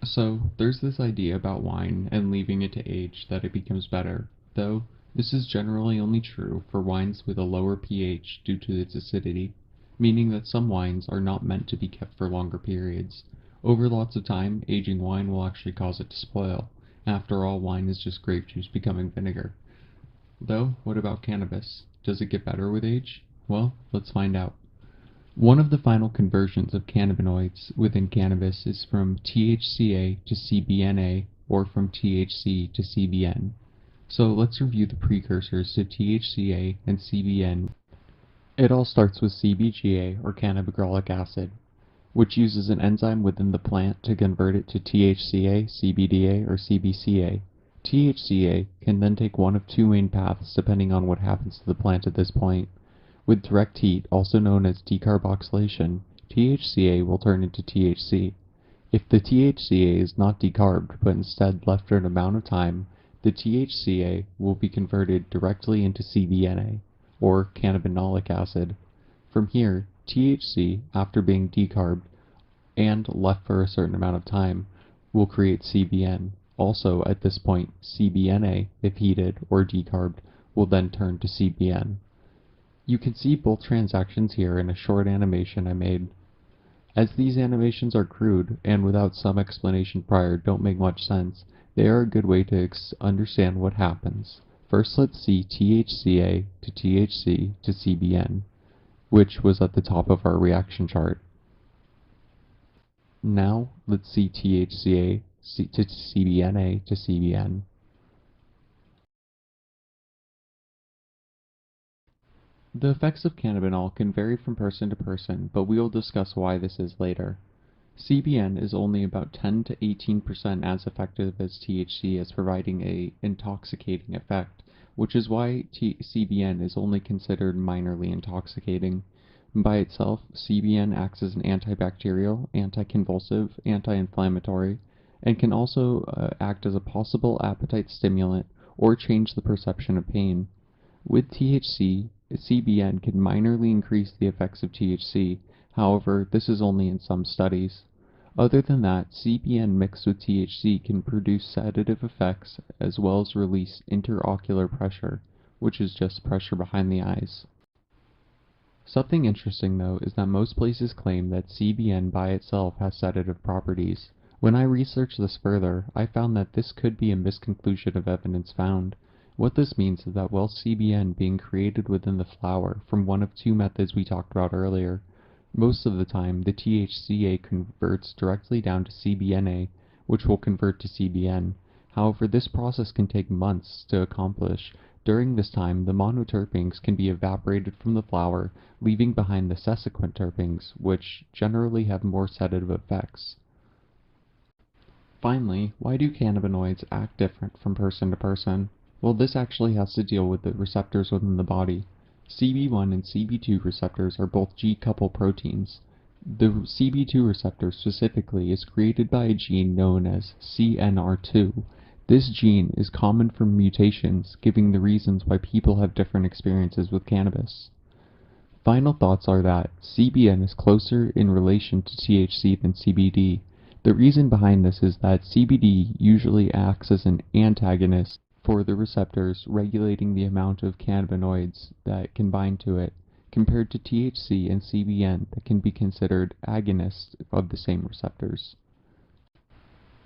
So, there's this idea about wine and leaving it to age that it becomes better, though this is generally only true for wines with a lower pH due to its acidity, meaning that some wines are not meant to be kept for longer periods. Over lots of time, aging wine will actually cause it to spoil. After all, wine is just grape juice becoming vinegar. Though, what about cannabis? Does it get better with age? Well, let's find out. One of the final conversions of cannabinoids within cannabis is from THCA to CBNA or from THC to CBN. So let's review the precursors to THCA and CBN. It all starts with CBGA or cannabigrolic acid, which uses an enzyme within the plant to convert it to THCA, CBDA, or CBCA. THCA can then take one of two main paths depending on what happens to the plant at this point. With direct heat, also known as decarboxylation, THCA will turn into THC. If the THCA is not decarbed but instead left for an amount of time, the THCA will be converted directly into CBNA, or cannabinolic acid. From here, THC, after being decarbed and left for a certain amount of time, will create CBN. Also, at this point, CBNA, if heated or decarbed, will then turn to CBN. You can see both transactions here in a short animation I made. As these animations are crude and without some explanation prior don't make much sense, they are a good way to understand what happens. First, let's see THCA to THC to CBN, which was at the top of our reaction chart. Now, let's see THCA to CBNA to CBN. The effects of cannabinol can vary from person to person, but we will discuss why this is later. CBN is only about 10 to 18% as effective as THC as providing a intoxicating effect, which is why CBN is only considered minorly intoxicating. By itself, CBN acts as an antibacterial, anticonvulsive, anti-inflammatory, and can also act as a possible appetite stimulant or change the perception of pain. With THC, CBN can minorly increase the effects of THC, however, this is only in some studies. Other than that, CBN mixed with THC can produce sedative effects as well as release interocular pressure, which is just pressure behind the eyes. Something interesting though is that most places claim that CBN by itself has sedative properties. When I researched this further, I found that this could be a misconclusion of evidence found. What this means is that while CBN being created within the flower from one of two methods we talked about earlier, most of the time the THCA converts directly down to CBNA, which will convert to CBN. However, this process can take months to accomplish. During this time, the monoterpenes can be evaporated from the flower, leaving behind the sesequent terpenes, which generally have more sedative effects. Finally, why do cannabinoids act different from person to person? Well, this actually has to deal with the receptors within the body. CB1 and CB2 receptors are both G-couple proteins. The CB2 receptor specifically is created by a gene known as CNR2. This gene is common for mutations, giving the reasons why people have different experiences with cannabis. Final thoughts are that CBN is closer in relation to THC than CBD. The reason behind this is that CBD usually acts as an antagonist for the receptors, regulating the amount of cannabinoids that can bind to it, compared to THC and CBN that can be considered agonists of the same receptors.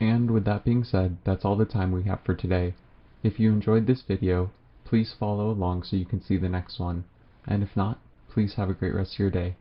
And with that being said, that's all the time we have for today. If you enjoyed this video, please follow along so you can see the next one, and if not, please have a great rest of your day.